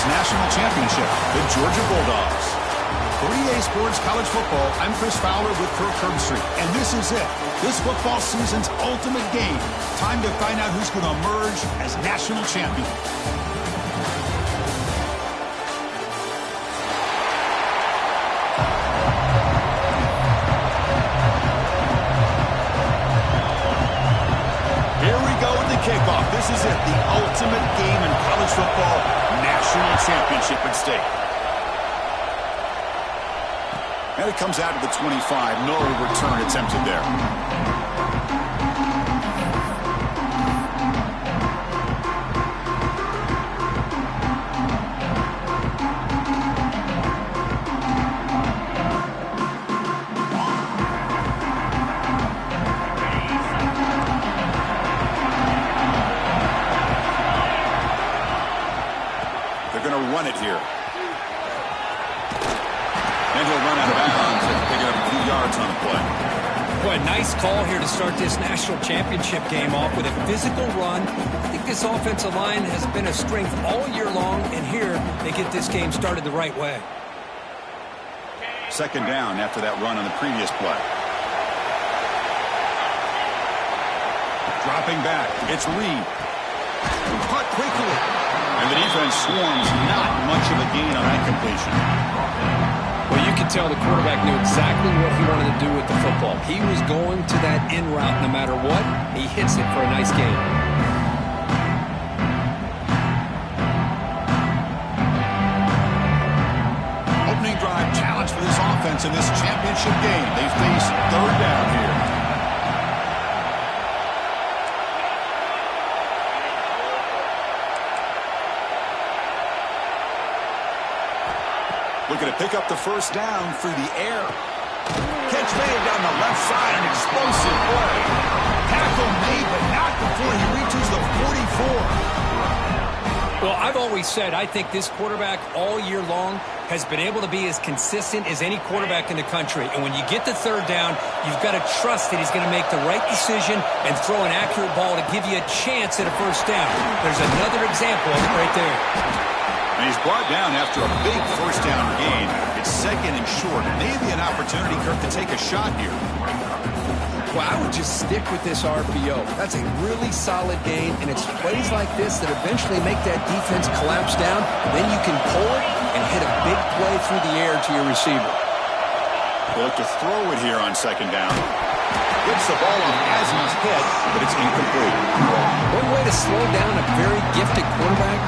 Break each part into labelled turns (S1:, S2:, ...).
S1: national championship, the Georgia Bulldogs. For EA Sports College Football, I'm Chris Fowler with Kirk Herbstreit, and this is it. This football season's ultimate game. Time to find out who's going to emerge as national champion. Here we go with the kickoff. This is it, the ultimate game in college football, national championship at stake. And it comes out to the 25. No return attempted there. They're going to run it here. And he'll run out of bounds and pick up a few yards on the play.
S2: Boy, nice call here to start this national championship game off with a physical run. I think this offensive line has been a strength all year long, and here they get this game started the right way.
S1: Second down after that run on the previous play. Dropping back, it's Reed. Caught quickly. And the defense swarms, not much of a gain on that completion.
S2: Well, you can tell the quarterback knew exactly what he wanted to do with the football. He was going to that in route no matter what. He hits it for a nice gain.
S1: Opening drive challenge for this offense in this championship game. They face third down here. Looking to pick up the first down through the air. Catch made down the left side, an explosive play. Tackle made, but not before he reaches the 44.
S2: Well, I've always said I think this quarterback all year long has been able to be as consistent as any quarterback in the country. And when you get the third down, you've got to trust that he's going to make the right decision and throw an accurate ball to give you a chance at a first down. There's another example of it right there.
S1: And he's brought down after a big first down gain. It's second and short. Maybe an opportunity, Kirk, to take a shot here.
S2: Well, I would just stick with this RPO. That's a really solid gain, and it's plays like this that eventually make that defense collapse down. Then you can pull it and hit a big play through the air to your receiver.
S1: They'll look to throw it here on second down. Gets the ball off as he's hit, but it's incomplete.
S2: One way to slow down a very gifted quarterback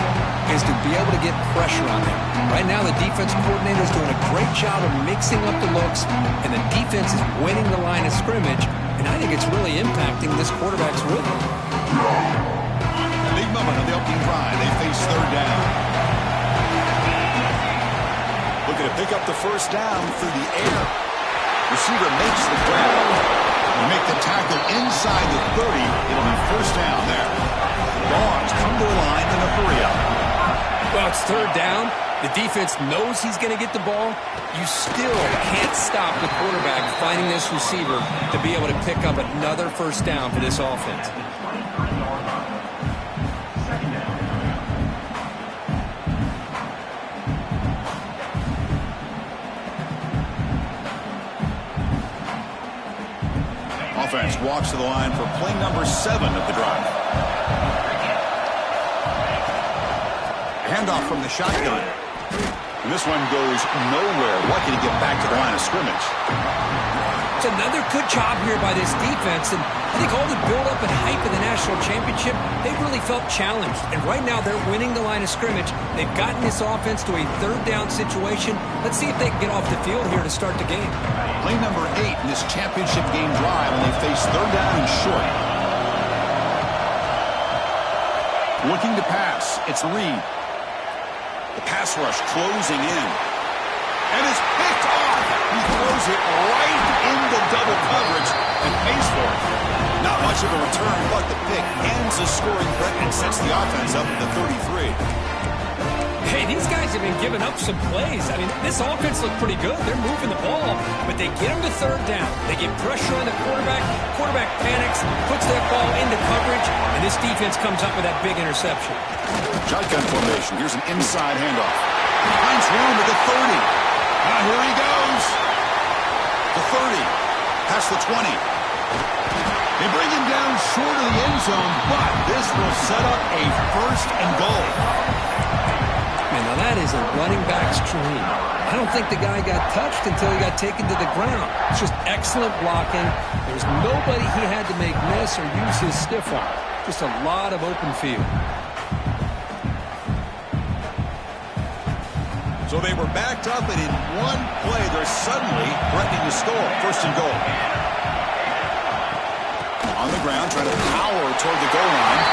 S2: is to be able to get pressure on him. Right now, the defense coordinator is doing a great job of mixing up the looks, and the defense is winning the line of scrimmage, and I think it's really impacting this quarterback's rhythm.
S1: Big moment on the opening drive. They face third down. Looking to pick up the first down through the air. Receiver makes the grab. You make the tackle inside the 30. It'll be first down there. Dogs come to the line in a hurry up.
S2: Well, it's third down. The defense knows he's going to get the ball. You still can't stop the quarterback finding this receiver to be able to pick up another first down for this offense.
S1: Offense walks to the line for play number 7 of the drive. Handoff from the shotgun. And this one goes nowhere. Lucky to get back to the line of scrimmage.
S2: It's another good job here by this defense. And I think all the build-up and hype of the national championship, they really felt challenged. And right now they're winning the line of scrimmage. They've gotten this offense to a third down situation. Let's see if they can get off the field here to start the game.
S1: Play number 8 in this championship game drive, and they face third down and short. Looking to pass. It's Reed. The pass rush closing in. And it's picked off. He throws it right into double coverage and pays for it. Not much of a return, but the pick ends the scoring threat and sets the offense up at the 33.
S2: Hey, these guys have been giving up some plays. I mean, this offense looked pretty good. They're moving the ball, but they get them to third down. They get pressure on the quarterback. Quarterback panics, puts that ball into coverage, and this defense comes up with that big interception.
S1: Shotgun formation. Here's an inside handoff. Finds room at the 30. Here he goes. The 30. Past the 20. They bring him down short of the end zone, but this will set up a first and goal.
S2: Man, now that is a running back's dream. I don't think the guy got touched until he got taken to the ground. It's just excellent blocking. There's nobody he had to make miss or use his stiff arm. Just a lot of open field.
S1: So they were backed up, and in one play, they're suddenly threatening to score. First and goal. On the ground, trying to power toward the goal line.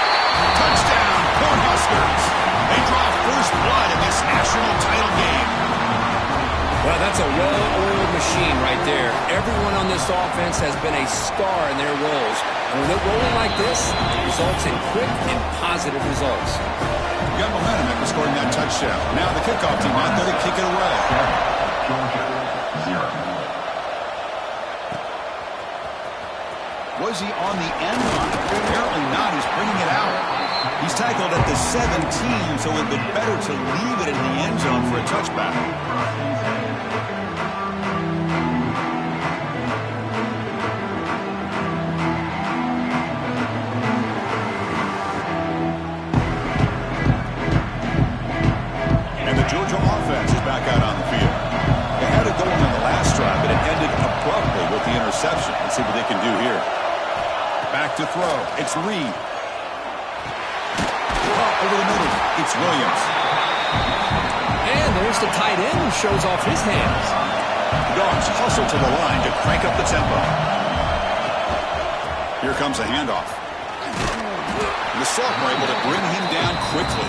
S1: Touchdown, Cornhuskers. They draw first blood in this national title game.
S2: Well, that's a well-oiled machine right there. Everyone on this offense has been a star in their roles. And when they're rolling like this, it results in quick and positive results.
S1: You got momentum after scoring that touchdown. Now the kickoff team out there to kick it away.
S3: 0.
S1: Was he on the end line? Apparently not. He's bringing it out. He's tackled at the 17, so it would be better to leave it in the end zone for a touchback. And the Georgia offense is back out on the field. They had it going on the last drive, but it ended abruptly with the interception. Let's see what they can do here. Back to throw. It's Reed. Over the middle. It's Williams.
S2: And there's the tight end who shows off his hands.
S1: The Dogs hustle to the line to crank up the tempo. Here comes a handoff. And the Sophomore able to bring him down quickly.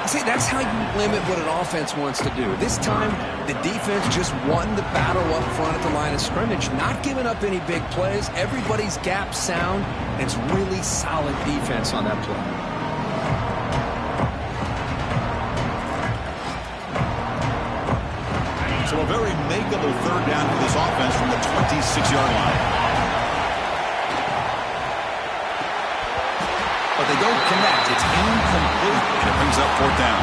S2: See, that's how you limit what an offense wants to do. This time, the defense just won the battle up front at the line of scrimmage, not giving up any big plays. Everybody's gap sound, and it's really solid defense on that play.
S1: So a very makeable third down for this offense from the 26-yard line. But they don't connect. It's incomplete, and it brings up fourth down.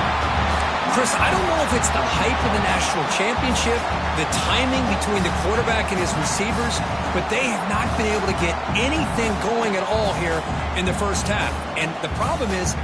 S2: Chris, I don't know if it's the hype of the national championship, the timing between the quarterback and his receivers, but they have not been able to get anything going at all here in the first half. And the problem is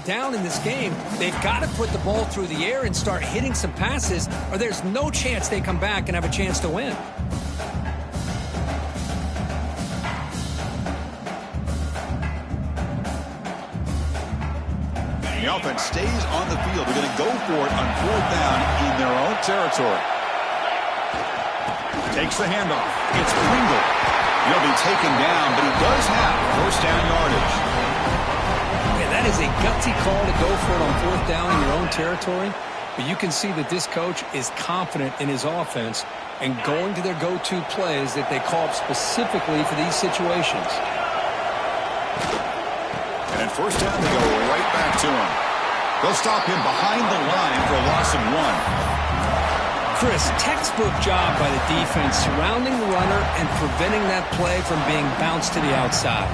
S2: down in this game, they've got to put the ball through the air and start hitting some passes, or there's no chance they come back and have a chance to win.
S1: The offense stays on the field. They're going to go for it on 4th down in their own territory. Takes the handoff. It's Pringle. He'll be taken down, but he does have 1st down yardage.
S2: Yeah, that is a gutsy call to go for it on 4th down in your own territory. But you can see that this coach is confident in his offense and going to their go-to plays that they call up specifically for these situations.
S1: And at 1st down, they go right back to him. They'll stop him behind the line for a loss of 1.
S2: Chris, textbook job by the defense surrounding the runner and preventing that play from being bounced to the outside.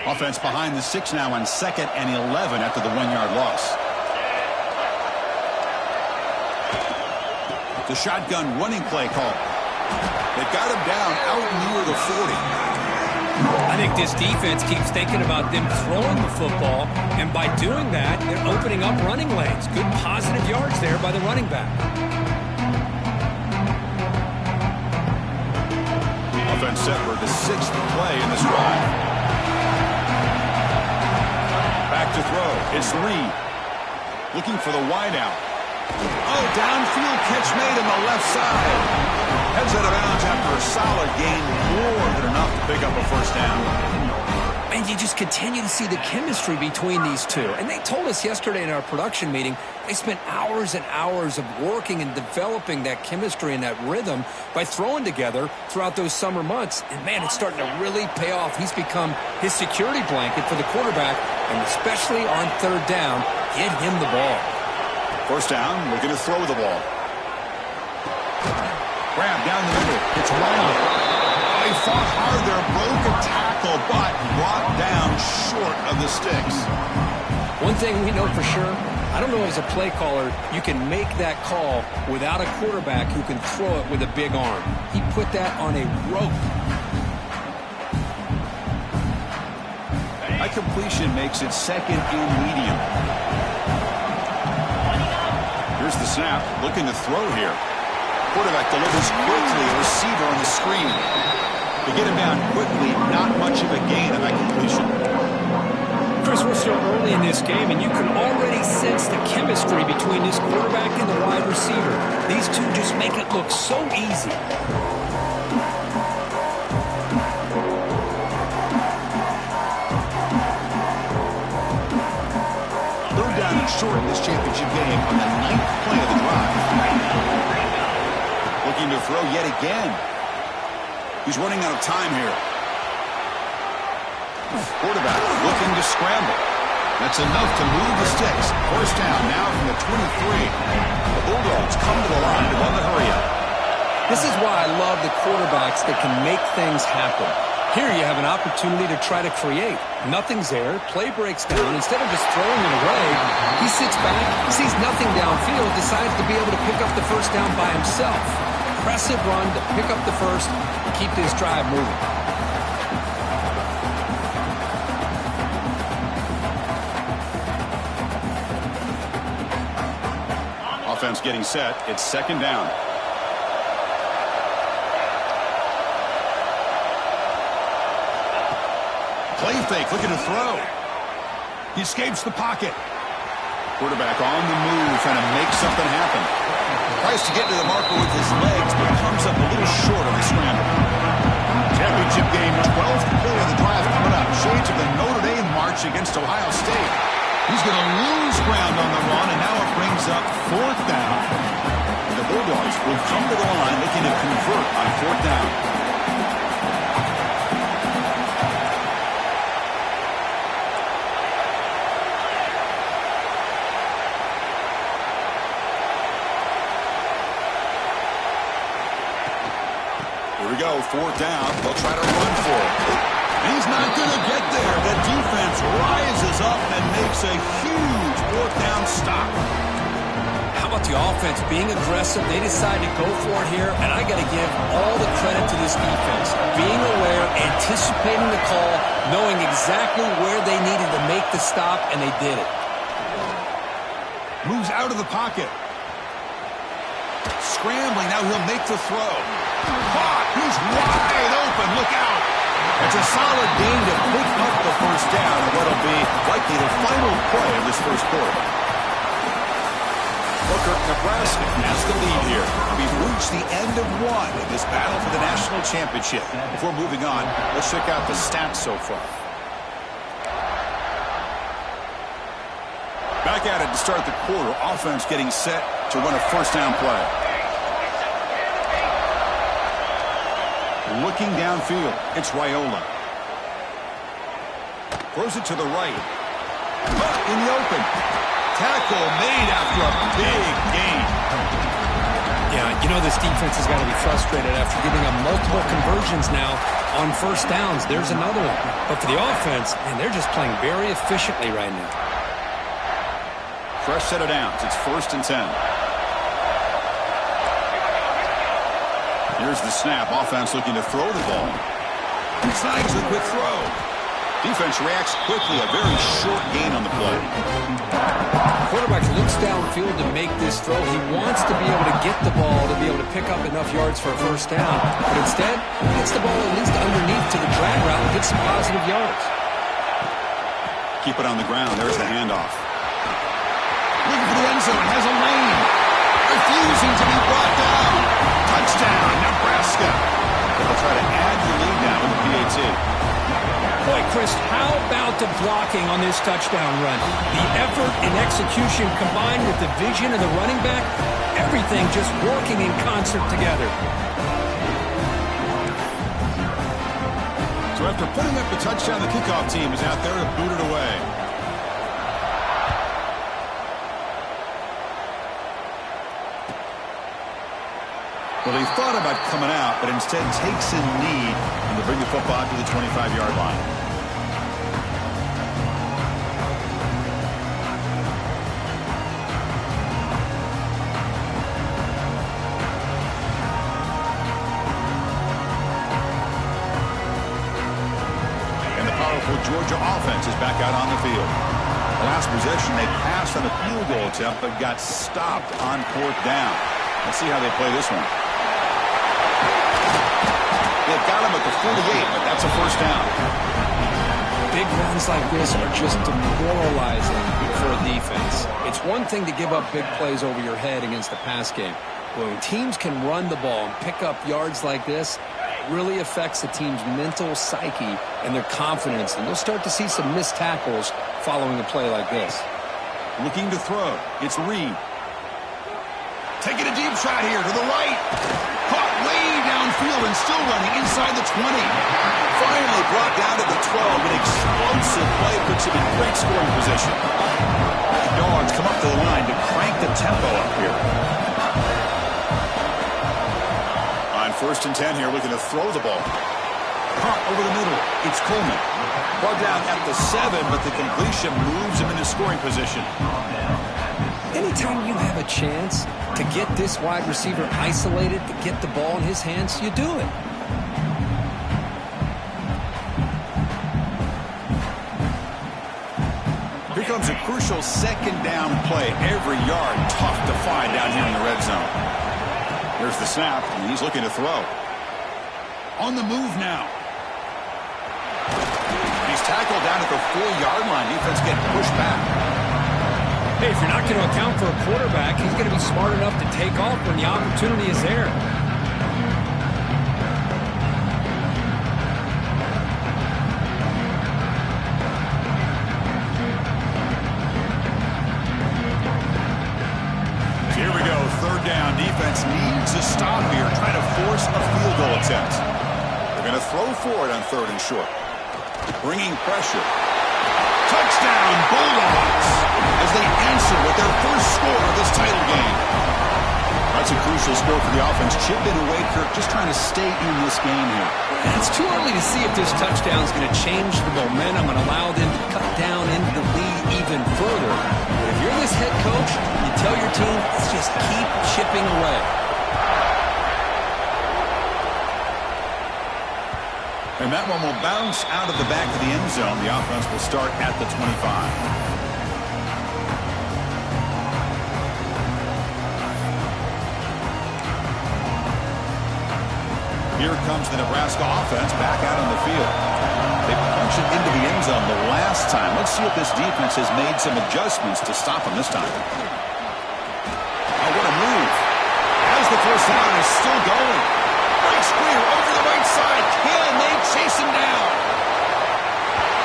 S1: Offense behind the 6 now on 2nd and 11 after the 1-yard loss. The shotgun running play call. They've got him down out near the 40.
S2: I think this defense keeps thinking about them throwing the football, and by doing that, they're opening up running lanes. Good positive yards there by the running back.
S1: Offense set for the 6th play in this drive. Back to throw. It's Reed. Looking for the wideout. Oh, downfield catch made on the left side. Heads out of bounds after a solid gain, more than enough to pick up a 1st down.
S2: And you just continue to see the chemistry between these two. And they told us yesterday in our production meeting, they spent hours and hours of working and developing that chemistry and that rhythm by throwing together throughout those summer months. And, man, it's starting to really pay off. He's become his security blanket for the quarterback, and especially on 3rd down, get him the ball.
S1: 1st down, looking to throw the ball. Grab down the middle. It's Riley. Oh, he fought hard there, broke a tackle, but brought down short of the sticks.
S2: One thing we know for sure, I don't know as a play caller, you can make that call without a quarterback who can throw it with a big arm. He put that on a rope.
S1: A completion makes it 2nd and medium. Here's the snap, looking to throw here. Quarterback delivers quickly, a receiver on the screen. They get him down quickly, not much of a gain on that completion.
S2: Chris, we're still early in this game, and you can already sense the chemistry between this quarterback and the wide receiver. These two just make it look so easy.
S1: 3rd down and short in this championship game on the 9th play of the drive. Looking to throw yet again. He's running out of time here. Quarterback looking to scramble. That's enough to move the sticks. 1st down now from the 23. The Bulldogs come to the line to run the hurry-up.
S2: This is why I love the quarterbacks that can make things happen. Here you have an opportunity to try to create. Nothing's there. Play breaks down. Instead of just throwing it away, he sits back, sees nothing downfield, decides to be able to pick up the 1st down by himself. Impressive run to pick up the 1st and keep this drive moving.
S1: Offense getting set. It's 2nd down. Play fake, looking to throw. He escapes the pocket. Quarterback on the move, trying to make something happen. Tries to get to the marker with his legs, but comes up a little short on the scramble. Championship game, 12th play of the drive coming up. Shades of the Notre Dame march against Ohio State. He's going to lose ground on the run, and now it brings up 4th down. And the Bulldogs will come to the line looking to convert on 4th down. Here we go, 4th down. They'll try to run for it. He's not going to get there. The defense rises up and makes a huge fourth down stop.
S2: How about the offense being aggressive? They decide to go for it here, and I got to give all the credit to this defense. Being aware, anticipating the call, knowing exactly where they needed to make the stop, and they did it.
S1: Moves out of the pocket. Scrambling, now he'll make the throw. Caught, he's wide open, look out. It's a solid gain to pick up the first down in what will be likely the final play of this first quarter. Booker, Nebraska has the lead here. We've reached the end of one in this battle for the national championship. Before moving on, let's check out the stats so far. Back at it to start the quarter. Offense getting set to run a first down play. Looking downfield, it's Raiola. Throws it to the right. In the open. Tackle made after a big gain.
S2: Yeah, you know this defense has got to be frustrated after giving up multiple conversions now on first downs. There's another one. But for the offense, man, they're just playing very efficiently right now.
S1: Fresh set of downs. It's 1st and 10. Here's the snap. Offense looking to throw the ball. Snags a quick throw. Defense reacts quickly. A very short gain on the play.
S2: Quarterback looks downfield to make this throw. He wants to be able to get the ball to be able to pick up enough yards for a first down. But instead, he gets the ball at least underneath to the drag route and gets some positive yards.
S1: Keep it on the ground. There's the handoff. Looking for the end zone. Has a lane. Refusing to be brought down. Touchdown, Nebraska. They'll try to add the lead now with the PAT.
S2: Boy, Chris, how about the blocking on this touchdown run? The effort and execution combined with the vision of the running back, everything just working in concert together.
S1: So after putting up the touchdown, the kickoff team is out there to boot it away. Well, they thought about coming out, but instead takes a knee and they bring the football to the 25-yard line. And the powerful Georgia offense is back out on the field. The last possession, they passed on a field goal attempt, but got stopped on 4th down. Let's see how they play this one. They've got him at the 48, but that's a first down.
S2: Big runs like this are just demoralizing for a defense. It's one thing to give up big plays over your head against the pass game. But when teams can run the ball and pick up yards like this, it really affects the team's mental psyche and their confidence. And you'll start to see some missed tackles following a play like this.
S1: Looking to throw. It's Reed. Taking a deep shot here to the right. Caught way downfield and still running inside the 20. Finally brought down to the 12. An explosive play puts him in great scoring position. The Dogs come up to the line to crank the tempo up here. On 1st and 10 here, looking to throw the ball. Pump over the middle. It's Coleman. Brought down at the 7, but the completion moves him into scoring position.
S2: Anytime you have a chance to get this wide receiver isolated, to get the ball in his hands, you do it.
S1: Here comes a crucial 2nd down play. Every yard tough to find down here in the red zone. There's the snap, and he's looking to throw. On the move now. He's tackled down at the 4-yard line. Defense getting pushed back.
S2: Hey, if you're not going to account for a quarterback, he's going to be smart enough to take off when the opportunity is there.
S1: So here we go, 3rd down. Defense needs a stop here, trying to force a field goal attempt. They're going to throw for it on 3rd and short. Bringing pressure. Touchdown, Bulldogs, as they answer with their first score of this title game. That's a crucial initial score for the offense. Chipping away, Kirk, just trying to stay in this game here.
S2: It's too early to see if this touchdown is going to change the momentum and allow them to cut down into the lead even further. But if you're this head coach, you tell your team, let's just keep chipping away.
S1: And that one will bounce out of the back of the end zone. The offense will start at the 25. Here comes the Nebraska offense back out on the field. They punched it into the end zone the last time. Let's see if this defense has made some adjustments to stop them this time. Oh, what a move. As the first down is still going. Right screen over the right side. Can they chase him down?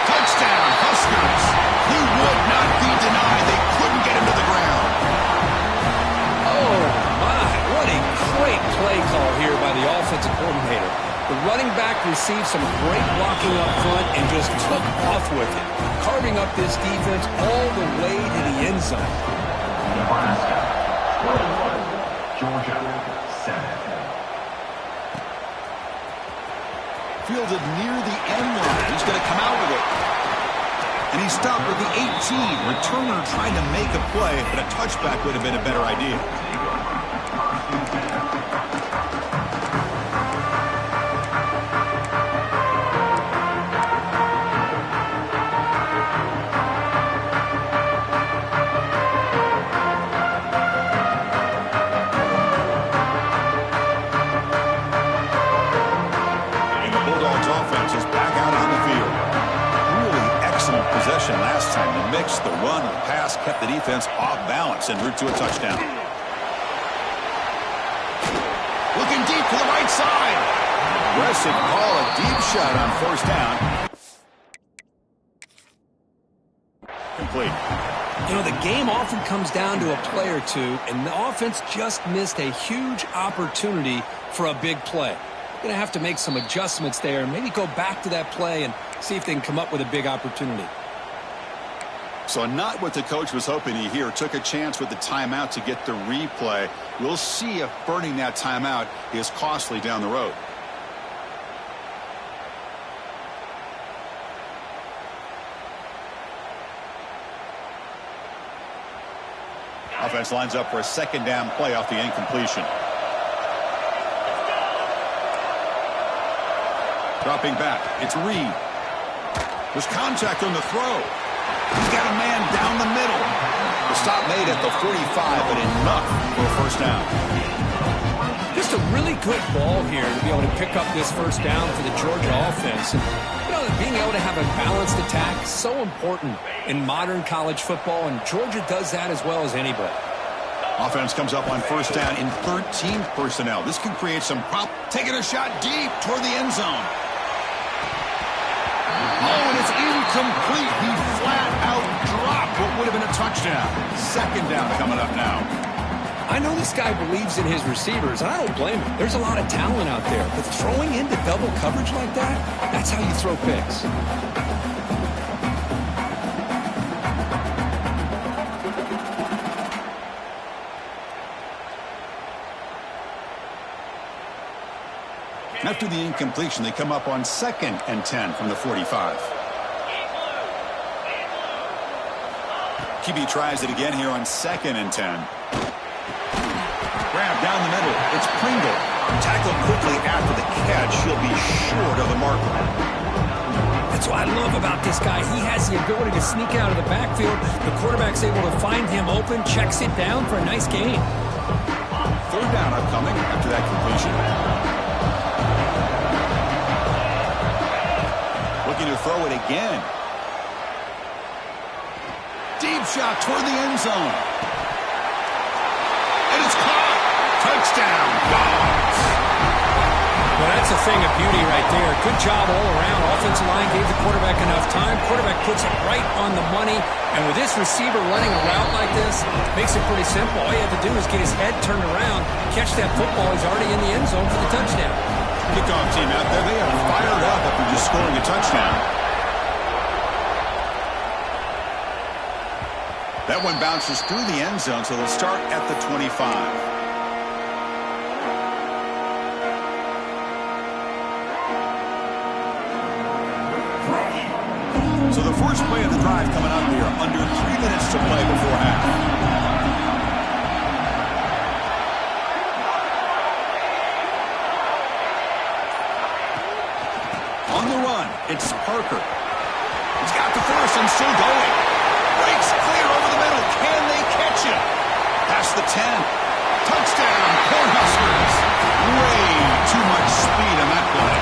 S1: Touchdown, Huskers. He would not be denied. They couldn't get him to the ground.
S2: Oh, my. What a great play call here by the offensive coordinator. The running back received some great blocking up front and just took off with it, carving up this defense all the way to the end zone.
S3: Nebraska, 41, Georgia, 7.
S1: Fielded near the end line. He's going to come out with it. And he stopped with the 18. Returner trying to make a play, but a touchback would have been a better idea. Last time, the mix, the run, the pass kept the defense off balance en route to a touchdown. Looking deep to the right side. Aggressive call, a deep shot on first down. Complete.
S2: You know, the game often comes down to a play or two, and the offense just missed a huge opportunity for a big play. They're going to have to make some adjustments there and maybe go back to that play and see if they can come up with a big opportunity.
S1: So not what the coach was hoping to hear. Took a chance with the timeout to get the replay. We'll see if burning that timeout is costly down the road. Offense lines up for a second down play off the incompletion. Dropping back. It's Reed. There's contact on the throw. He's got a man down the middle. The stop made at the 45, but enough for a first down.
S2: Just a really good ball here to be able to pick up this first down for the Georgia offense. And, you know, being able to have a balanced attack is so important in modern college football, and Georgia does that as well as anybody.
S1: Offense comes up on first down in 13 personnel. This can create some prop. Taking a shot deep toward the end zone. Oh, and it's incomplete. He flat out dropped what would have been a touchdown. Second down coming up now.
S2: I know this guy believes in his receivers, and I don't blame him. There's a lot of talent out there, but throwing into double coverage like that, that's how you throw picks.
S1: After the incompletion, they come up on 2nd and 10 from the 45. QB tries it again here on 2nd and 10. Grab down the middle. It's Pringle. Tackled quickly after the catch. He'll be short of the marker.
S2: That's what I love about this guy. He has the ability to sneak out of the backfield. The quarterback's able to find him open, checks it down for a nice gain.
S1: Third down upcoming after that completion. Looking to throw it again. Deep shot toward the end zone. And it's caught. Touchdown. Dogs.
S2: Well, that's a thing of beauty right there. Good job all around. Offensive line gave the quarterback enough time. Quarterback puts it right on the money. And with this receiver running a route like this, makes it pretty simple. All you have to do is get his head turned around, catch that football. He's already in the end zone for the touchdown.
S1: Kickoff team out there, they are fired up after just scoring a touchdown. That one bounces through the end zone, so they'll start at the 25. first play of the drive coming up here. Under 3 minutes to play before half. On the run, it's Parker. He's got the first and still going. Breaks clear over the middle. Can they catch him? Past the 10. Touchdown, Cornhuskers. Way too much speed on that play.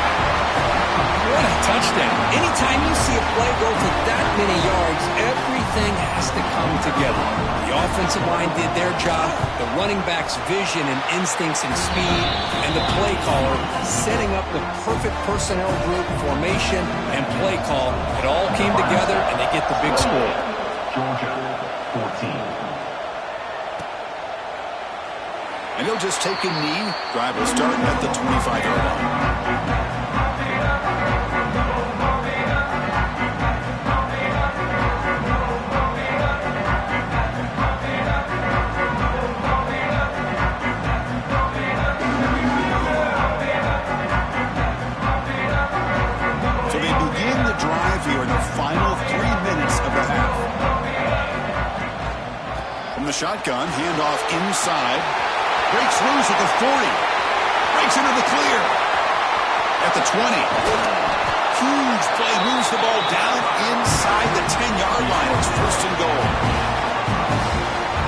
S2: What a touchdown. Anytime you see a play go for that many yards, everything has to come together. The offensive line did their job, the running back's vision and instincts and speed, and the play caller setting up the perfect personnel group, formation, and play call. It all came together, and they get the big score.
S3: Georgia, 14.
S1: And he'll just take a knee. Drive will start at the 25-yard line. So they begin the drive here in the final 3 minutes of the half. From the shotgun, handoff inside. Breaks loose at the 40. Breaks into the clear. At the 20. Huge play. Moves the ball down inside the 10-yard line. It's first and goal.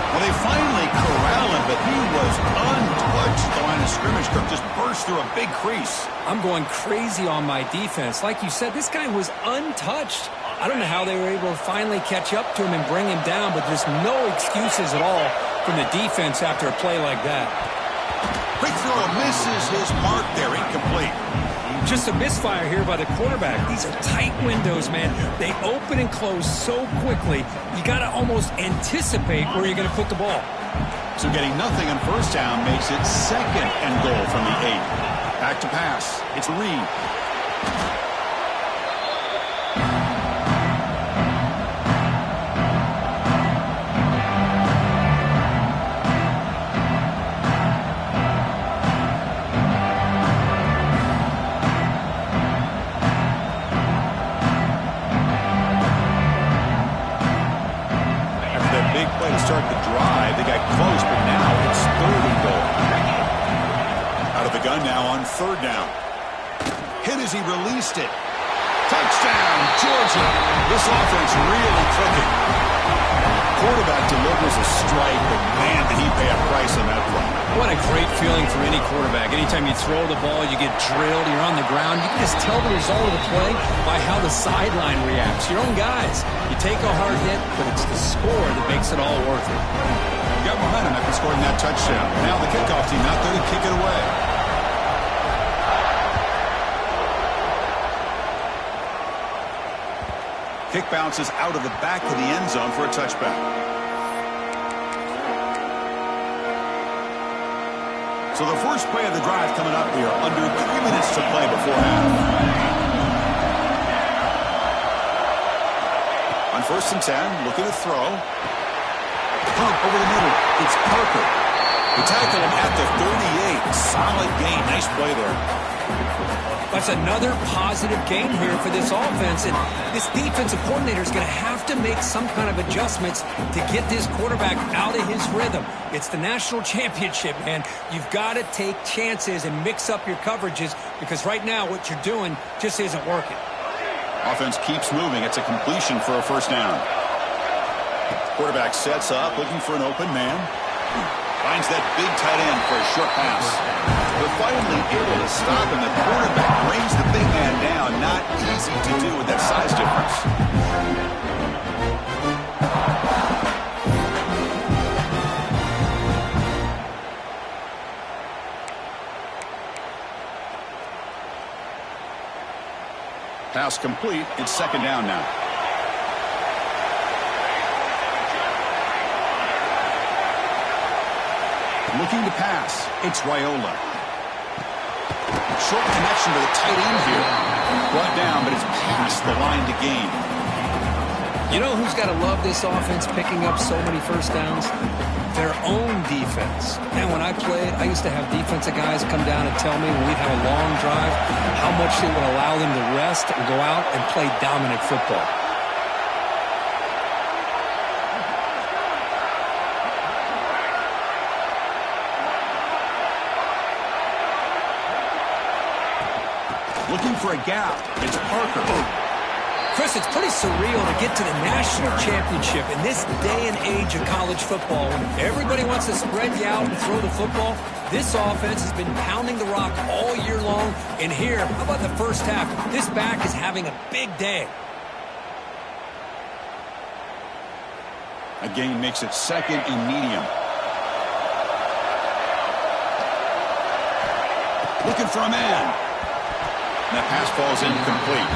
S1: Well, they finally corral him, but he was untouched at the line of scrimmage. Cook just burst through a big crease.
S2: I'm going crazy on my defense. Like you said, this guy was untouched. I don't know how they were able to finally catch up to him and bring him down, but there's no excuses at all from the defense after a play like that.
S1: Quick throw misses his mark there. Incomplete.
S2: Just a misfire here by the quarterback. These are tight windows, man. They open and close so quickly, you got to almost anticipate where you're going to put the ball.
S1: So getting nothing on first down makes it second and goal from the 8. Back to pass. It's Reed. Start the drive. They got close, but now it's third and goal. Out of the gun now on third down. Hit as he released it. Touchdown, Georgia. This offense really clicking. Quarterback delivers a strike, but man, did he pay a price on that play.
S2: What a great feeling for any quarterback. Anytime you throw the ball, you get drilled, you're on the ground. You can just tell the result of the play by how the sideline reacts. Your own guys. You take a hard hit, but it's the score that makes it all worth it.
S1: You got momentum after scoring that touchdown. Now the kickoff team out there to kick it away. Kick bounces out of the back of the end zone for a touchback. So the first play of the drive coming up here. Under 3 minutes to play before half. On first and 10, looking to throw. Pump over the middle. It's Parker. They tackle him at the 38. Solid gain. Nice play there.
S2: That's another positive game here for this offense, and this defensive coordinator is going to have to make some kind of adjustments to get this quarterback out of his rhythm. It's the national championship, man. You've got to take chances and mix up your coverages because right now what you're doing just isn't working.
S1: Offense keeps moving. It's a completion for a first down. Quarterback sets up, looking for an open man. Finds that big tight end for a short pass. But finally able to stop him. The quarterback brings the big man down. Not easy to do with that size difference. Pass complete. It's second down now. Looking to pass. It's Raiola. Short connection to the tight end here. Brought down, but it's past the line to gain.
S2: You know who's got to love this offense picking up so many first downs? Their own defense. And when I played, I used to have defensive guys come down and tell me when we'd have a long drive how much it would allow them to rest and go out and play dominant football.
S1: Looking for a gap. It's Parker.
S2: Chris, it's pretty surreal to get to the national championship in this day and age of college football. When everybody wants to spread you out and throw the football, this offense has been pounding the rock all year long. And here, how about the first half? This back is having a big day.
S1: A gain makes it second and medium. Looking for a man. And that pass falls incomplete.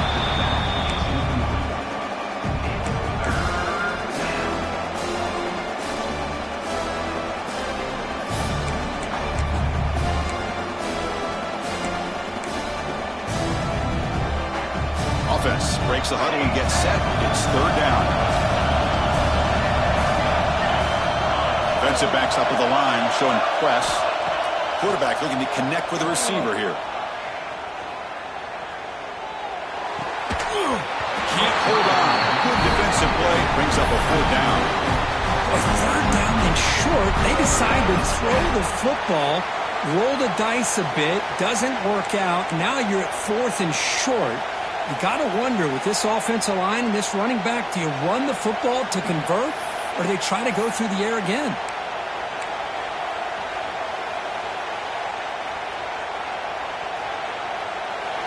S1: Offense breaks the huddle and gets set. It's third down. Defensive backs up with the line, showing press. Quarterback looking to connect with the receiver here. Can't hold on. Good defensive play. Brings up a fourth down.
S2: A third down and short. They decide to throw the football. Roll the dice a bit. Doesn't work out. Now you're at fourth and short. You got to wonder, with this offensive line and this running back, do you run the football to convert, or do they try to go through the air again?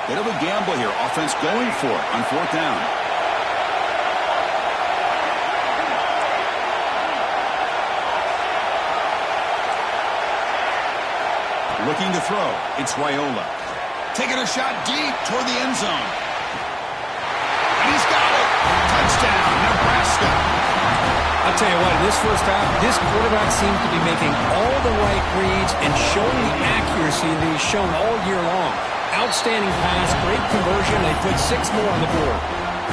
S1: Bit of a gamble here. Offense going for it on fourth down. Looking to throw. It's Raiola. Taking a shot deep toward the end zone. And he's got it. Touchdown, Nebraska.
S2: I'll tell you what, in this first half, this quarterback seems to be making all the right reads and showing the accuracy that he's shown all year long. Outstanding pass, great conversion. They put 6 more on the board.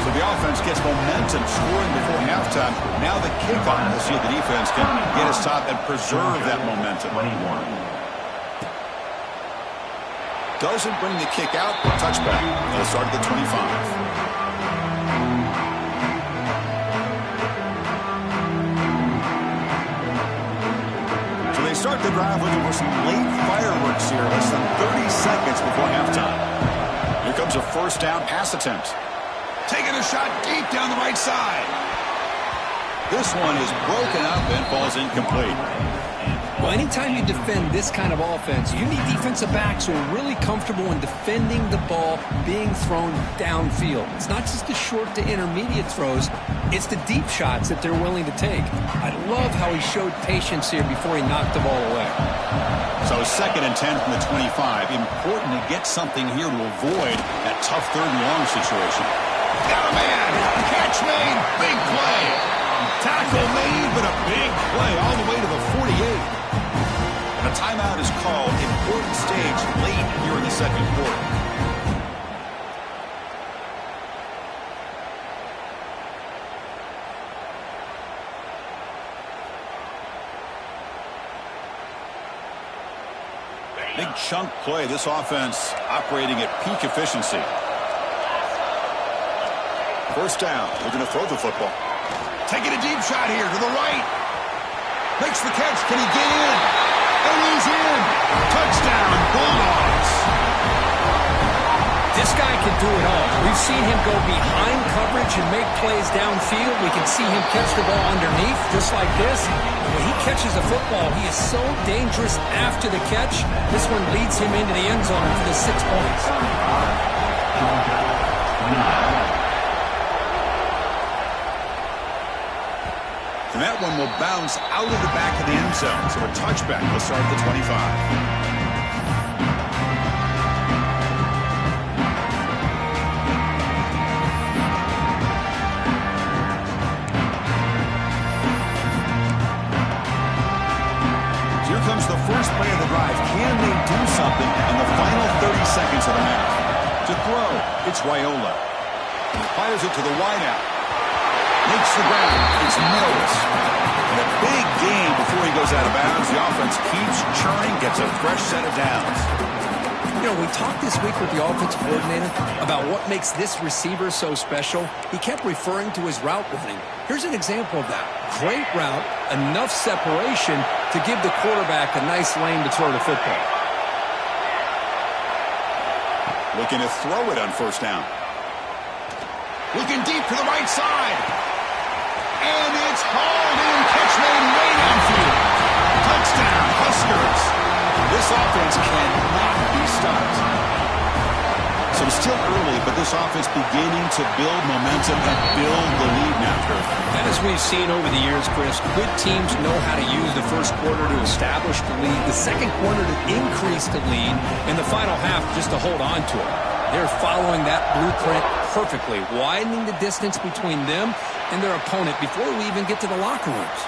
S1: So the offense gets momentum, scoring before halftime. Now the kickoff. We'll see if the defense can get his top and preserve that momentum.
S3: 21.
S1: Doesn't bring the kick out, but touchback. They'll start at the 25. Start the drive with some late fireworks here, less than 30 seconds before halftime. Here comes a first down pass attempt. Taking a shot deep down the right side. This one is broken up and falls incomplete.
S2: Well, anytime you defend this kind of offense, you need defensive backs who are really comfortable in defending the ball being thrown downfield. It's not just the short to intermediate throws, it's the deep shots that they're willing to take. I love how he showed patience here before he knocked the ball away.
S1: So 2nd and 10 from the 25. Important to get something here to avoid that tough third and long situation. Got a man! Catch made! Big play! Tackle made, but a big play all the way to the 48. And a timeout is called. Important stage late here in the second quarter. Big chunk play. This offense operating at peak efficiency. First down. They're going to throw the football. Taking a deep shot here to the right. Makes the catch. Can he get in? And he's in. Touchdown, Bulldogs.
S2: This guy can do it all. We've seen him go behind coverage and make plays downfield. We can see him catch the ball underneath just like this. When he catches a football, he is so dangerous after the catch. This one leads him into the end zone for the 6 points.
S1: And that one will bounce out of the back of the end zone. So a touchback will start at the 25. So here comes the first play of the drive. Can they do something in the final 30 seconds of the half? To throw, it's Raiola. Fires it to the wideout. Makes the ground. It's Mills. And a big gain before he goes out of bounds. The offense keeps churning, gets a fresh set of downs.
S2: You know, we talked this week with the offensive coordinator about what makes this receiver so special. He kept referring to his route running. Here's an example of that. Great route, enough separation to give the quarterback a nice lane to throw the football.
S1: Looking to throw it on first down. Looking deep to the right side. And it's hauled in. Catch made way downfield. Touchdown, Huskers. This offense cannot be stopped. So it's still early, but this offense beginning to build momentum and build the lead now, Kurt.
S2: And as we've seen over the years, Chris, good teams know how to use the first quarter to establish the lead, the second quarter to increase the lead, and the final half just to hold on to it. They're following that blueprint perfectly, widening the distance between them and their opponent before we even get to the locker rooms.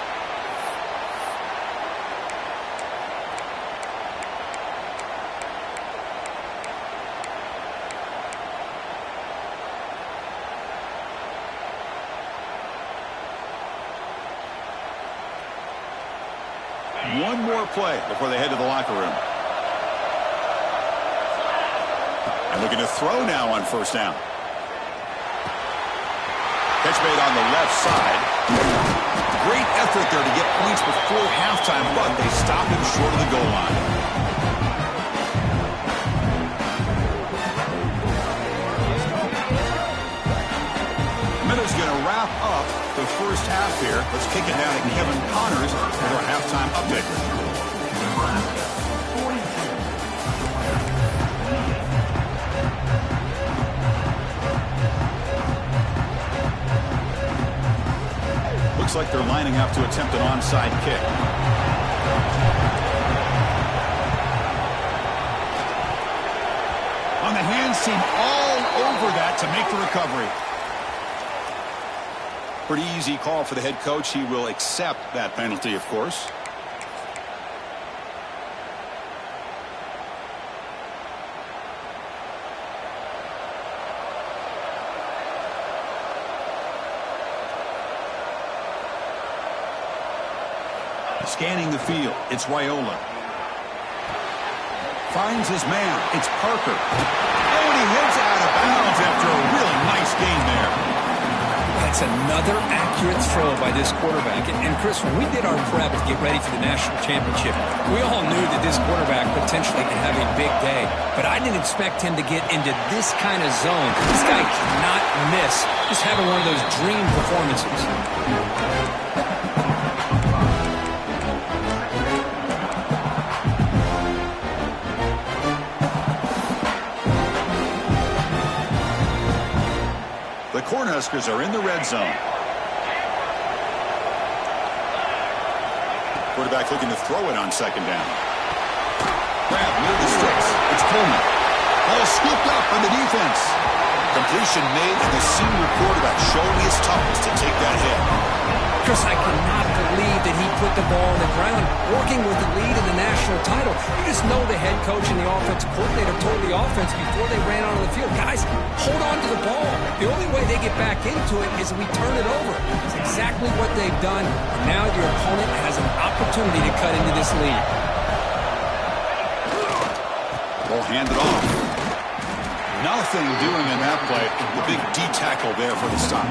S1: One more play before they head to the locker room. And looking to throw now on first down. Catch made on the left side. Great effort there to get points before halftime, but they stop him short of the goal line. Miller's going to wrap up the first half here. Let's kick it down to Kevin Connors with our halftime update. Looks like they're lining up to attempt an onside kick. On the hands team all over that to make the recovery. Pretty easy call for the head coach. He will accept that penalty, of course. Scanning the field, it's Raiola. Finds his man, it's Parker. And he heads out of bounds after a really nice game there.
S2: That's another accurate throw by this quarterback. And Chris, when we did our prep to get ready for the national championship, we all knew that this quarterback potentially could have a big day. But I didn't expect him to get into this kind of zone. This guy cannot miss. Just having one of those dream performances.
S1: The Cornhuskers are in the red zone. Quarterback looking to throw it on second down. Grab near the sticks. It's Coleman. Ball scooped up on the defense. Completion made, and the senior quarterback showing his toughness to take that hit.
S2: Chris, I cannot believe that he put the ball on the ground, working with the lead in the national title. You just know the head coach and the offensive coordinator told the offense before they ran onto the field, guys, hold on to the ball. The only way they get back into it is if we turn it over. It's exactly what they've done. And now your opponent has an opportunity to cut into this lead.
S1: Ball handed off. Nothing doing in that play. The big D tackle there for the stop.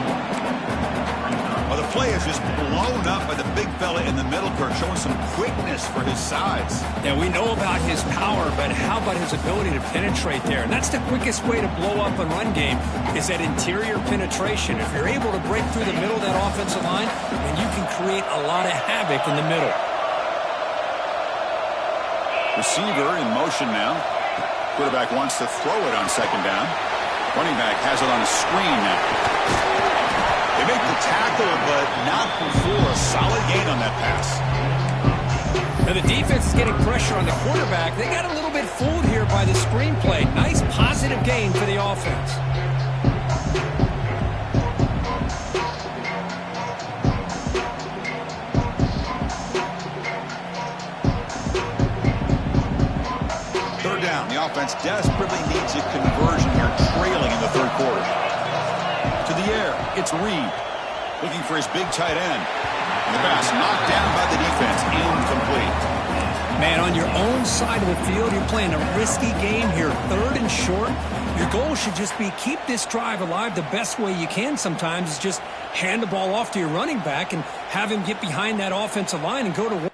S1: Well, the play is just blown up by the big fella in the middle, Kurt, showing some quickness for his size.
S2: Yeah, we know about his power, but how about his ability to penetrate there? And that's the quickest way to blow up a run game is that interior penetration. If you're able to break through the middle of that offensive line, then you can create a lot of havoc in the middle.
S1: Receiver in motion now. Quarterback wants to throw it on second down. Running back has it on a screen now. They make the tackle, but not before a solid gain on that pass.
S2: Now the defense is getting pressure on the quarterback. They got a little bit fooled here by the screenplay. Nice positive gain for the offense.
S1: Third down. The offense desperately needs a conversion here, trailing in the third quarter. To the air, it's Reed, looking for his big tight end. And the pass knocked down by the defense, incomplete.
S2: Man, on your own side of the field, you're playing a risky game here, third and short. Your goal should just be keep this drive alive the best way you can sometimes is just hand the ball off to your running back and have him get behind that offensive line and go to work.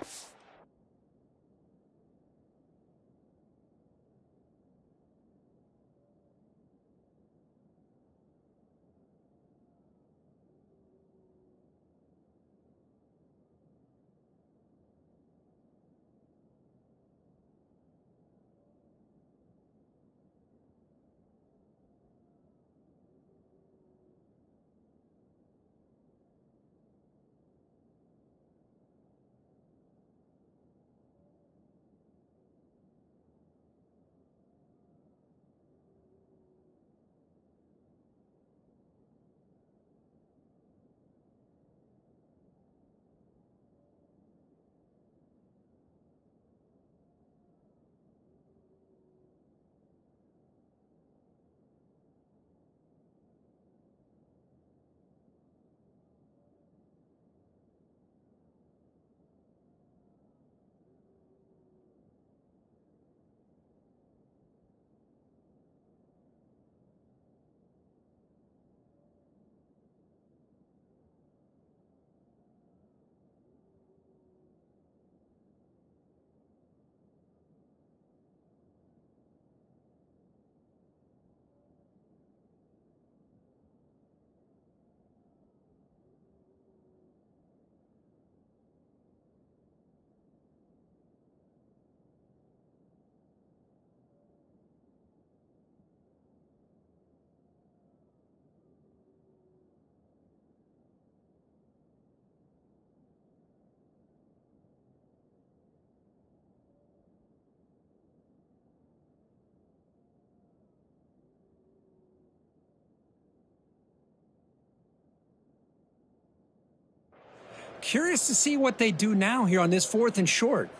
S2: Curious to see what they do now here on this 4th and short.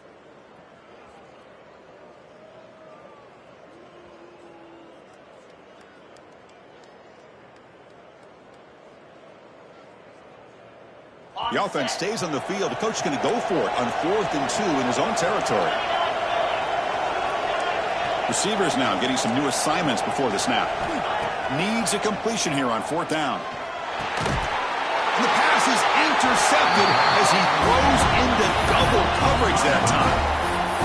S1: The offense stays on the field. The coach is going to go for it on 4th and 2 in his own territory. Receivers now getting some new assignments before the snap. Needs a completion here on 4th down. And the pass is intercepted as he throws into double coverage that time.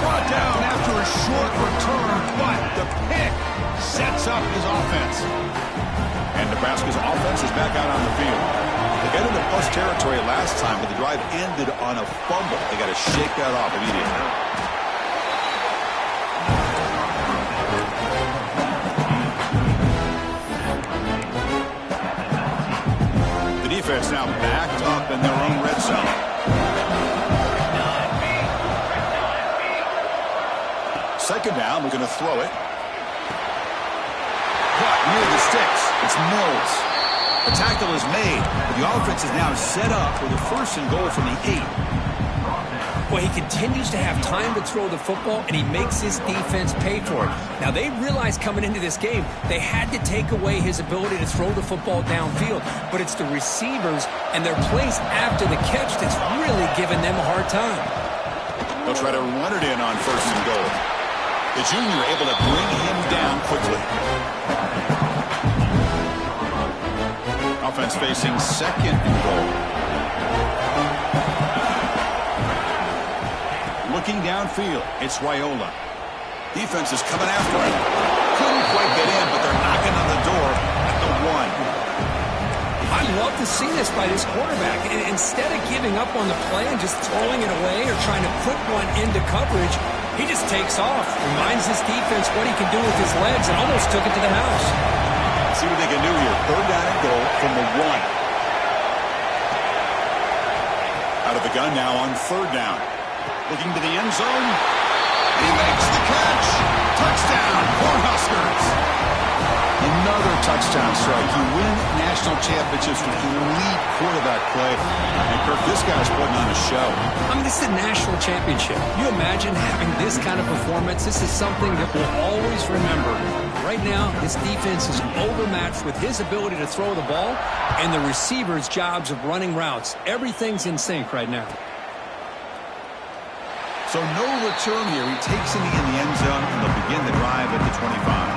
S1: Brought down after a short return, but the pick sets up his offense. And Nebraska's offense is back out on the field. They got into plus territory last time, but the drive ended on a fumble. They got to shake that off immediately. The defense now backed up in their own red zone. Second down, we're going to throw it. Caught near the sticks. It's Mills. The tackle is made, but the offense is now set up for the 1st and goal from the 8.
S2: Well, he continues to have time to throw the football, and he makes his defense pay for it. Now, they realized coming into this game they had to take away his ability to throw the football downfield, but it's the receivers and their plays after the catch that's really giving them a hard time.
S1: They'll try to run it in on 1st and goal. The junior able to bring him down quickly. Offense facing 2nd and goal. Looking downfield, it's Raiola. Defense is coming after him. Couldn't quite get in, but they're knocking on the door at the 1.
S2: I love to see this by this quarterback. And instead of giving up on the play and just throwing it away or trying to put one into coverage, he just takes off, reminds his defense what he can do with his legs, and almost took it to the house.
S1: See what they can do here. 3rd down and goal from the 1. Out of the gun now on 3rd down. Looking to the end zone. He makes the catch. Touchdown, Cornhuskers. Another touchdown strike. You win national championships with elite quarterback play. And Kirk, this guy's putting on a show.
S2: I mean, this is a national championship. You imagine having this kind of performance? This is something that we'll always remember. Right now, this defense is overmatched with his ability to throw the ball and the receivers' jobs of running routes. Everything's in sync right now.
S1: So no return here. He takes it in the end zone, and they'll begin the drive at the 25.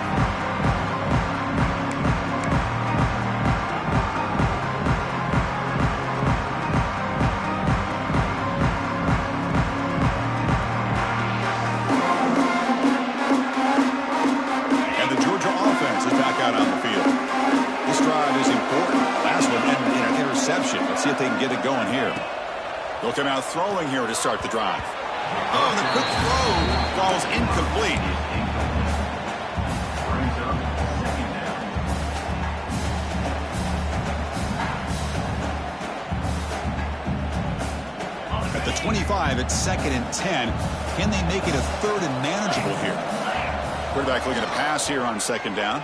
S1: Let's see if they can get it going here. They'll come out throwing here to start the drive. Oh, the quick throw falls incomplete. At the 25, it's 2nd and 10. Can they make it a 3rd and manageable here? Quarterback looking to pass here on 2nd down.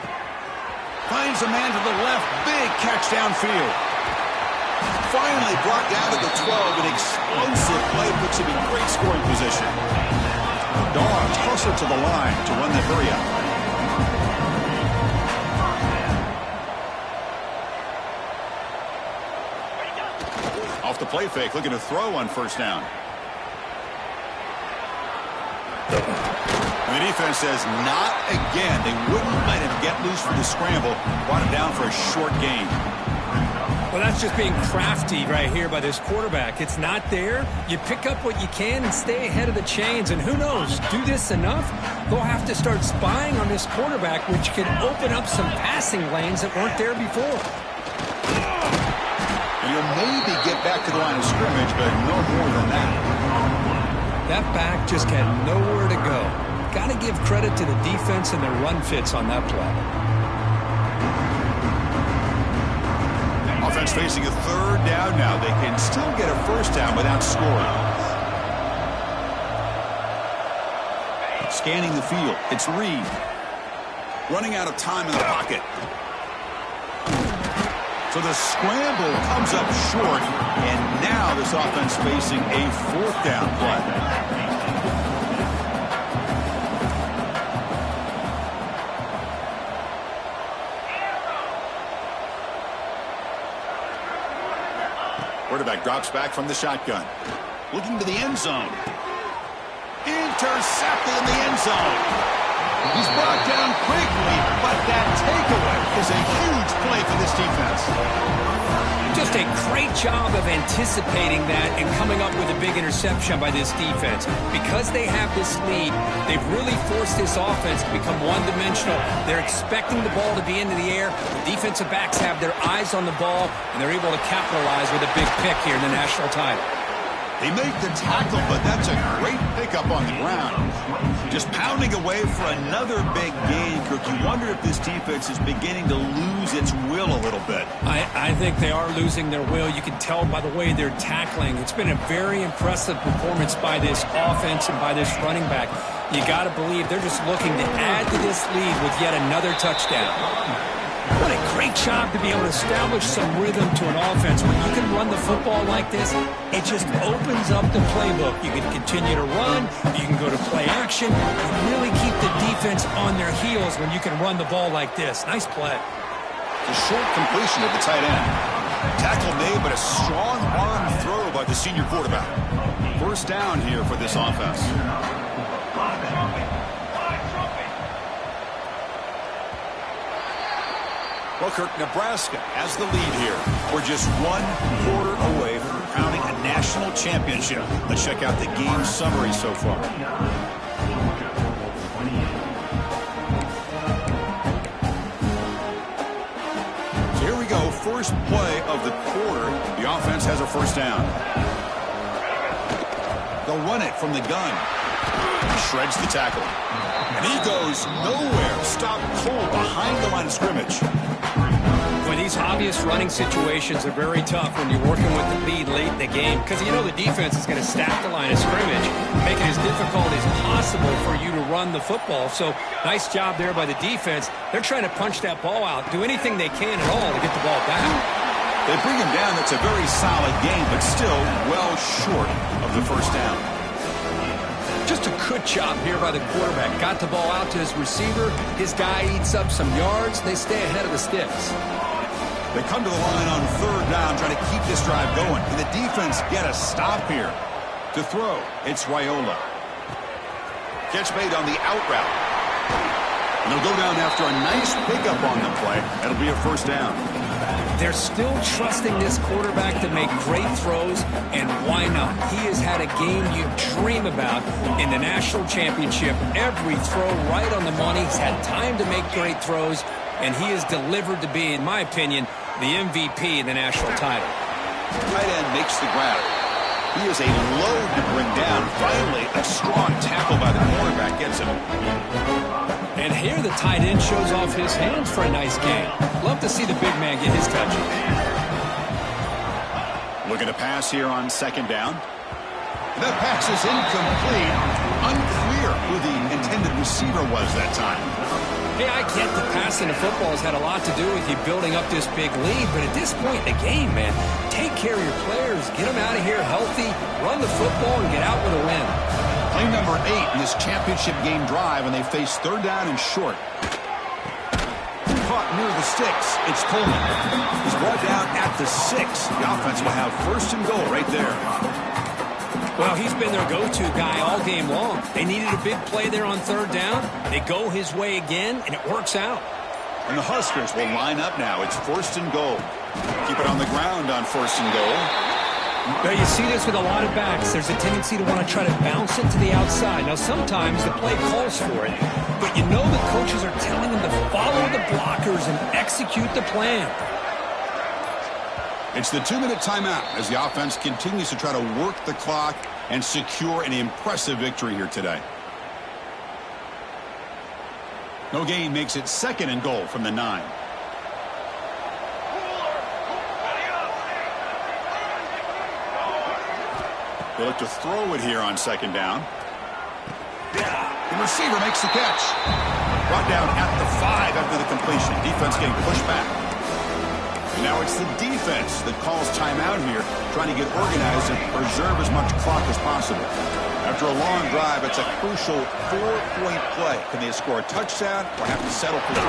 S1: Finds a man to the left. Big catch downfield. Finally brought down to the 12. An explosive play puts him in great scoring position. The Dogs hustle to the line to run the hurry up. Off the play fake, looking to throw on 1st down. And the defense says not again. They wouldn't let him get loose for the scramble. Brought him down for a short gain.
S2: Well, that's just being crafty right here by this quarterback. It's not there. You pick up what you can and stay ahead of the chains. And who knows, do this enough, they'll have to start spying on this quarterback, which could open up some passing lanes that weren't there before.
S1: And you'll maybe get back to the line of scrimmage, but no more than that.
S2: That back just had nowhere to go. Got to give credit to the defense and their run fits on that play.
S1: Offense facing a 3rd down now. They can still get a 1st down without scoring. Scanning the field. It's Reed. Running out of time in the pocket. So the scramble comes up short, and now this offense facing a 4th down play. Quarterback drops back from the shotgun. Looking to the end zone. Intercepted in the end zone. He's brought down quickly, but that takeaway is a huge play for this defense.
S2: Just a great job of anticipating that and coming up with a big interception by this defense. Because they have this lead, they've really forced this offense to become one-dimensional. They're expecting the ball to be into the air. The defensive backs have their eyes on the ball, and they're able to capitalize with a big pick here in the national title.
S1: They make the tackle, but that's a great pickup on the ground. Just pounding away for another big gain, Kirk. You wonder if this defense is beginning to lose its will a little bit.
S2: I think they are losing their will. You can tell by the way they're tackling. It's been a very impressive performance by this offense and by this running back. You got to believe they're just looking to add to this lead with yet another touchdown. What a great job to be able to establish some rhythm to an offense. When you can run the football like this, it just opens up the playbook. You can continue to run, you can go to play action, and really keep the defense on their heels when you can run the ball like this. Nice play.
S1: The short completion of the tight end. Tackle made, but a strong arm throw by the senior quarterback. 1st down here for this offense. Well, Kirk, Nebraska has the lead here. We're just 1 quarter away from crowning a national championship. Let's check out the game summary so far. So here we go, first play of the quarter. The offense has a 1st down. They'll run it from the gun. He shreds the tackle. And he goes nowhere. Stop cold behind the line of scrimmage.
S2: Boy, these obvious running situations are very tough when you're working with the lead late in the game because you know the defense is going to stack the line of scrimmage, make it as difficult as possible for you to run the football. So nice job there by the defense. They're trying to punch that ball out, do anything they can at all to get the ball back.
S1: They bring him down. That's a very solid game, but still well short of the 1st down.
S2: Just a good job here by the quarterback. Got the ball out to his receiver. His guy eats up some yards. They stay ahead of the sticks.
S1: They come to the line on 3rd down, trying to keep this drive going. Can the defense get a stop here? To throw, it's Raiola. Catch made on the out route. And they'll go down after a nice pickup on the play. That'll be a 1st down.
S2: They're still trusting this quarterback to make great throws, and why not? He has had a game you dream about in the national championship. Every throw right on the money. He's had time to make great throws, and he has delivered to be, in my opinion, the MVP in the national title.
S1: Tight end makes the grab. He is a load to bring down. Finally, a strong tackle by the quarterback gets him.
S2: And here the tight end shows off his hands for a nice game. Love to see the big man get his touches.
S1: Looking to pass here on 2nd down. That pass is incomplete. Unclear who the intended receiver was that time.
S2: Hey, I get the passing of football has had a lot to do with you building up this big lead, but at this point in the game, man, take care of your players, get them out of here healthy, run the football, and get out with a win.
S1: Play number 8 in this championship game drive, and they face 3rd down and short. Caught near the sticks. It's Coleman. He's brought down at the 6. The offense will have 1st and goal right there.
S2: Well, he's been their go-to guy all game long. They needed a big play there on 3rd down. They go his way again, and it works out.
S1: And the Huskers will line up now. It's 1st and goal. Keep it on the ground on 1st and goal.
S2: Now, you see this with a lot of backs. There's a tendency to want to try to bounce it to the outside. Now, sometimes the play calls for it, but you know the coaches are telling them to follow the blockers and execute the plan.
S1: It's the 2-minute timeout as the offense continues to try to work the clock and secure an impressive victory here today. No gain makes it 2nd and goal from the 9. They look to throw it here on 2nd down. The receiver makes the catch. Brought down at the 5 after the completion. Defense getting pushed back. And now it's the defense that calls timeout here, trying to get organized and preserve as much clock as possible. After a long drive, it's a crucial 4-point play. Can they score a touchdown or have to settle for 3?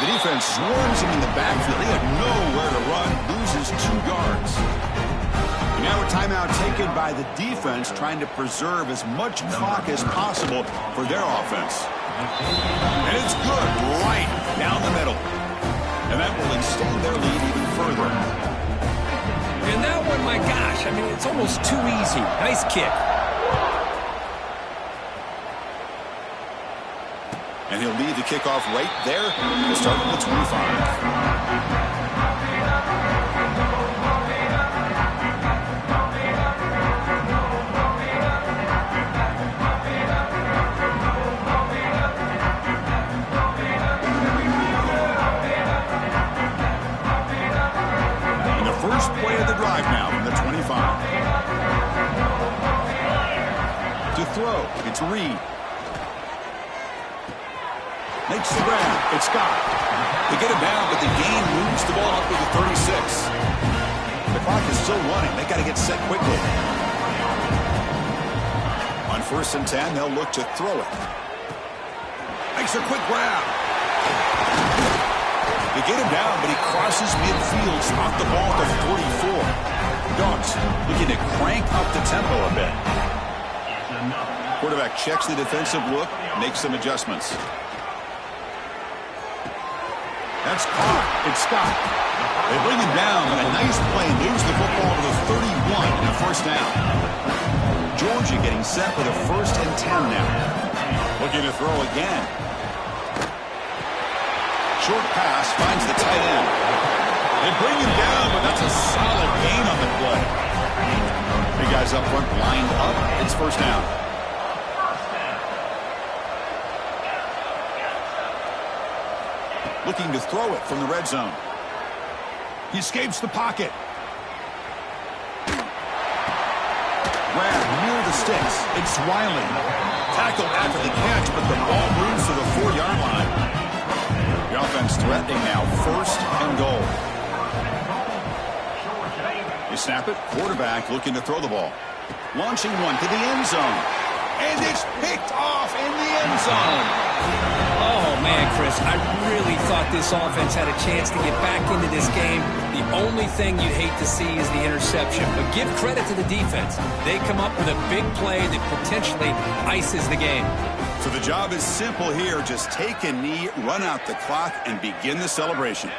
S1: The defense swarms him in the backfield. They have nowhere to run, loses 2 yards. And now a timeout taken by the defense, trying to preserve as much clock as possible for their offense. And it's good, right down the middle. And that will extend their lead even further.
S2: And that one, my gosh, I mean, it's almost too easy. Nice kick.
S1: And he'll lead the kickoff right there to start at the 25. And the first play of the drive now from the 25. To throw, it's Reed. Makes the grab. It's Scott. They get it down, but the game moves the ball up to the 36. The clock is still running. They got to get set quickly. On 1st and 10, they'll look to throw it. Makes a quick grab. They get him down, but he crosses midfield, spot the ball to 44. Dogs looking to crank up the tempo a bit. Quarterback checks the defensive look, makes some adjustments. That's caught. It's Scott. They bring him down, but a nice play moves the football to the 31 and a first down. Georgia getting set with a 1st and 10 now. Looking to throw again. Short pass finds the tight end. They bring him down, but that's a solid gain on the play. Big guys up front lined up. It's first down. Looking to throw it from the red zone. He escapes the pocket. Grab near the sticks. It's Wiley. Tackled after the catch, but the ball moves to the 4-yard line. The offense threatening now, 1st and goal. You snap it. Quarterback looking to throw the ball. Launching one to the end zone. And it's picked off in the end zone.
S2: Oh, man, Chris, I really thought this offense had a chance to get back into this game. The only thing you'd hate to see is the interception. But give credit to the defense. They come up with a big play that potentially ices the game.
S1: So the job is simple here. Just take a knee, run out the clock, and begin the celebration.